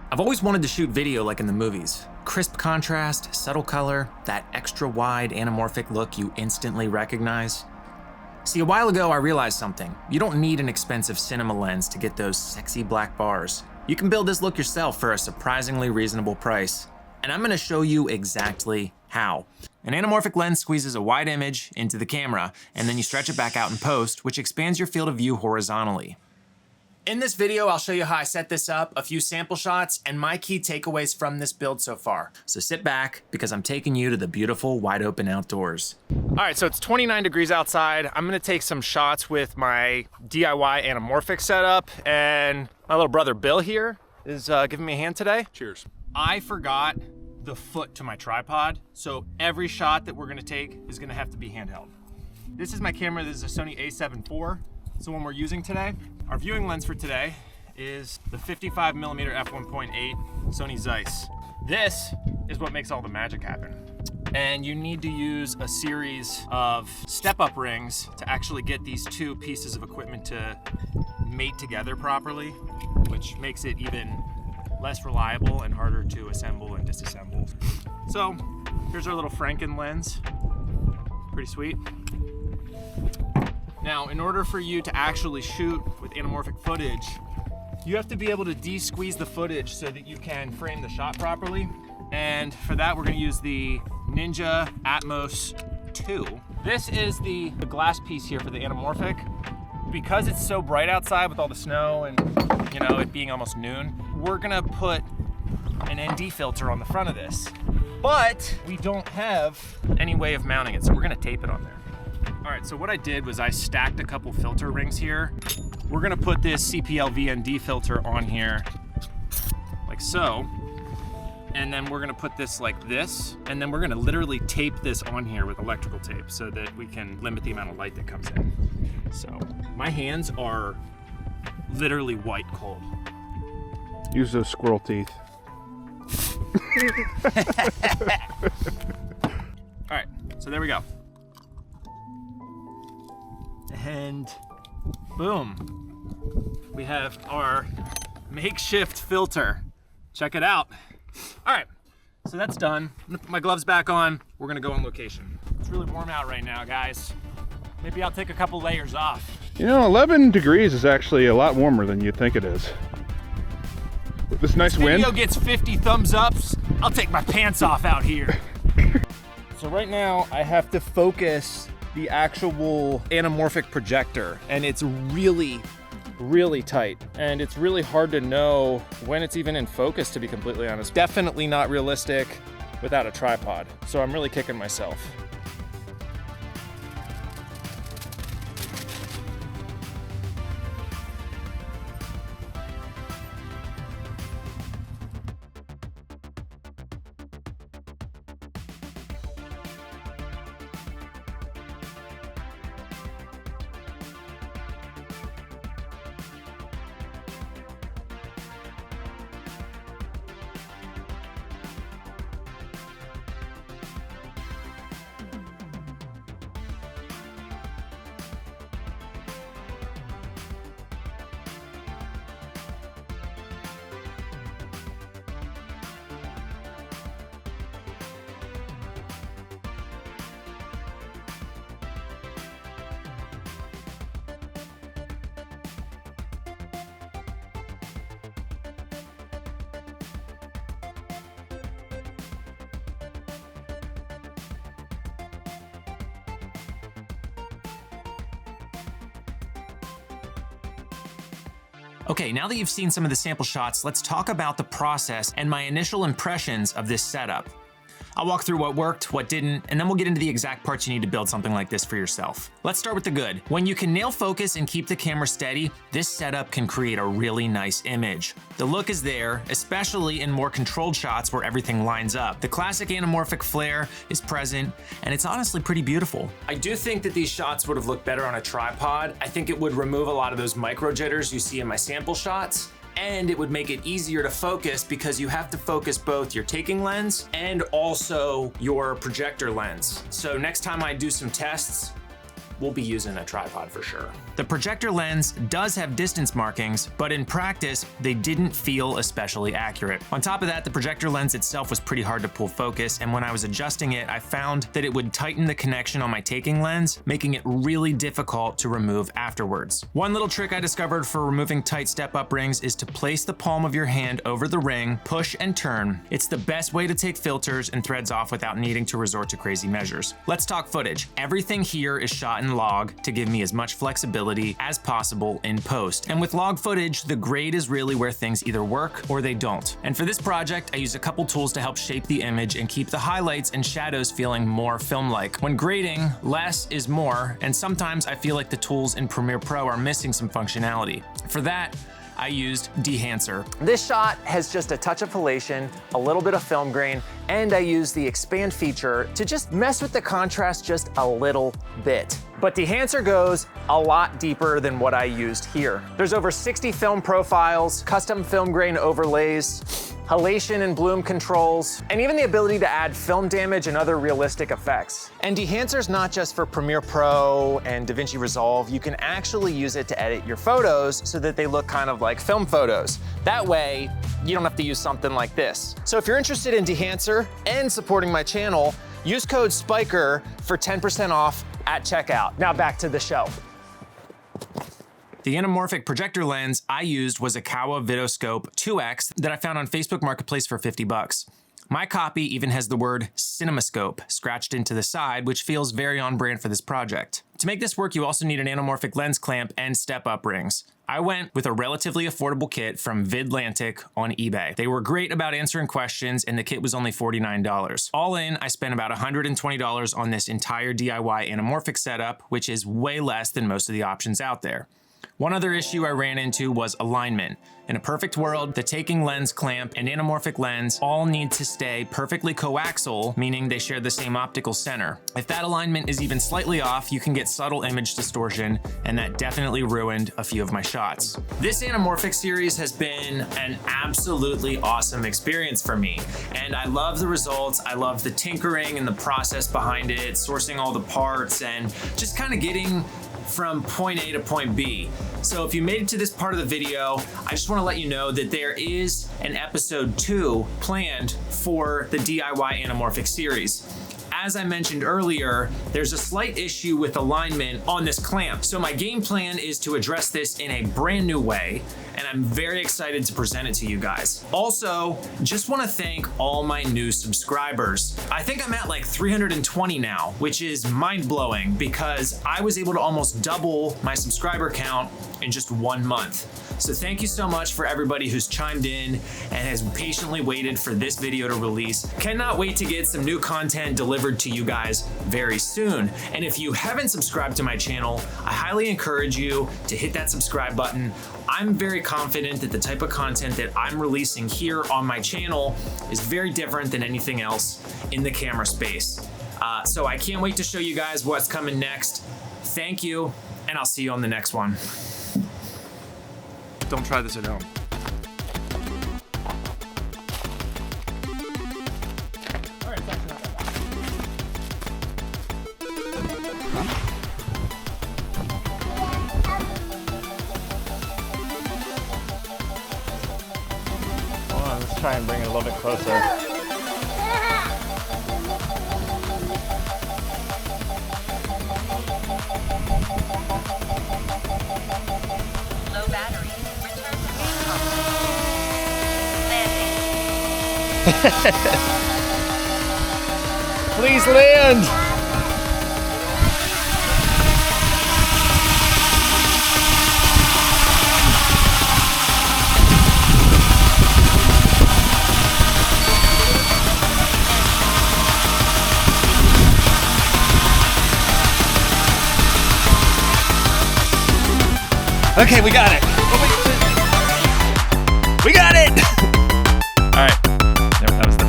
I've always wanted to shoot video like in the movies. Crisp contrast, subtle color, that extra wide anamorphic look you instantly recognize. See, a while ago I realized something. You don't need an expensive cinema lens to get those sexy black bars. You can build this look yourself for a surprisingly reasonable price. And I'm gonna show you exactly how. An anamorphic lens squeezes a wide image into the camera, and then you stretch it back out in post, which expands your field of view horizontally. In this video, I'll show you how I set this up, a few sample shots, and my key takeaways from this build so far. So sit back, because I'm taking you to the beautiful, wide open outdoors. All right, so it's 29 degrees outside. I'm gonna take some shots with my DIY anamorphic setup, and my little brother Bill here is giving me a hand today. Cheers. I forgot the foot to my tripod, so every shot that we're gonna take is gonna have to be handheld. This is my camera. This is a Sony a7 IV. It's the one we're using today. Our viewing lens for today is the 55mm f1.8 Sony Zeiss. This is what makes all the magic happen. And you need to use a series of step-up rings to actually get these two pieces of equipment to mate together properly, which makes it even less reliable and harder to assemble and disassemble. So here's our little Franken lens. Pretty sweet. Now, in order for you to actually shoot with anamorphic footage, you have to be able to de-squeeze the footage so that you can frame the shot properly. And for that, we're gonna use the Ninja Atmos 2. This is the glass piece here for the anamorphic. Because it's so bright outside with all the snow and it being almost noon, we're gonna put an ND filter on the front of this. But we don't have any way of mounting it, so we're gonna tape it on there. All right, so what I did was I stacked a couple filter rings here. We're gonna put this CPL VND filter on here, like so. And then we're gonna put this like this, and then we're gonna literally tape this on here with electrical tape so that we can limit the amount of light that comes in. So my hands are literally white cold. Use those squirrel teeth. All right, so there we go. And boom, we have our makeshift filter. Check it out. All right, so that's done. I'm gonna put my gloves back on. We're gonna go on location. It's really warm out right now, guys. Maybe I'll take a couple layers off. 11 degrees is actually a lot warmer than you'd think it is. With this nice wind. This video gets 50 thumbs ups. I'll take my pants off out here. So right now I have to focus the actual anamorphic projector, and it's really tight, and it's really hard to know when it's even in focus, to be completely honest. Definitely not realistic without a tripod, so I'm really kicking myself. Okay, now that you've seen some of the sample shots, let's talk about the process and my initial impressions of this setup. I'll walk through what worked, what didn't, and then we'll get into the exact parts you need to build something like this for yourself. Let's start with the good. When you can nail focus and keep the camera steady, this setup can create a really nice image. The look is there, especially in more controlled shots where everything lines up. The classic anamorphic flare is present, and it's honestly pretty beautiful. I do think that these shots would have looked better on a tripod. I think it would remove a lot of those micro jitters you see in my sample shots, and it would make it easier to focus because you have to focus both your taking lens and also your projector lens. So next time I do some tests, we'll be using a tripod for sure. The projector lens does have distance markings, but in practice, they didn't feel especially accurate. On top of that, the projector lens itself was pretty hard to pull focus, and when I was adjusting it, I found that it would tighten the connection on my taking lens, making it really difficult to remove afterwards. One little trick I discovered for removing tight step-up rings is to place the palm of your hand over the ring, push and turn. It's the best way to take filters and threads off without needing to resort to crazy measures. Let's talk footage. Everything here is shot in log to give me as much flexibility as possible in post. And with log footage, the grade is really where things either work or they don't. And for this project, I used a couple tools to help shape the image and keep the highlights and shadows feeling more film-like. When grading, less is more, and sometimes I feel like the tools in Premiere Pro are missing some functionality. For that, I used Dehancer. This shot has just a touch of halation, a little bit of film grain, and I used the expand feature to just mess with the contrast just a little bit. But Dehancer goes a lot deeper than what I used here. There's over 60 film profiles, custom film grain overlays, halation and bloom controls, and even the ability to add film damage and other realistic effects. And Dehancer's not just for Premiere Pro and DaVinci Resolve. You can actually use it to edit your photos so that they look kind of like film photos. That way, you don't have to use something like this. So if you're interested in Dehancer and supporting my channel, use code SPIKER for 10% off at checkout. Now back to the show. The anamorphic projector lens I used was a Kowa Vidoscope 2X that I found on Facebook Marketplace for 50 bucks. My copy even has the word CinemaScope scratched into the side, which feels very on brand for this project. To make this work, you also need an anamorphic lens clamp and step-up rings. I went with a relatively affordable kit from Vid-Atlantic on eBay. They were great about answering questions, and the kit was only $49. All in, I spent about $120 on this entire DIY anamorphic setup, which is way less than most of the options out there. One other issue I ran into was alignment. In a perfect world, the taking lens clamp and anamorphic lens all need to stay perfectly coaxial, meaning they share the same optical center. If that alignment is even slightly off, you can get subtle image distortion, and that definitely ruined a few of my shots. This anamorphic series has been an absolutely awesome experience for me, and I love the results. I love the tinkering and the process behind it, sourcing all the parts, and just kind of getting from point A to point B. So if you made it to this part of the video, I just want to let you know that there is an episode 2 planned for the DIY anamorphic series. As I mentioned earlier, there's a slight issue with alignment on this clamp. So my game plan is to address this in a brand new way, and I'm very excited to present it to you guys. Also, just want to thank all my new subscribers. I think I'm at like 320 now, which is mind-blowing because I was able to almost double my subscriber count in just 1 month. So thank you so much for everybody who's chimed in and has patiently waited for this video to release. Cannot wait to get some new content delivered to you guys very soon. And if you haven't subscribed to my channel, I highly encourage you to hit that subscribe button. I'm very confident that the type of content that I'm releasing here on my channel is very different than anything else in the camera space. So I can't wait to show you guys what's coming next. Thank you, and I'll see you on the next one. Don't try this at home. All right, it's actually not that bad. Hold on, let's try and bring it a little bit closer. Please land! Okay, we got it! We got it!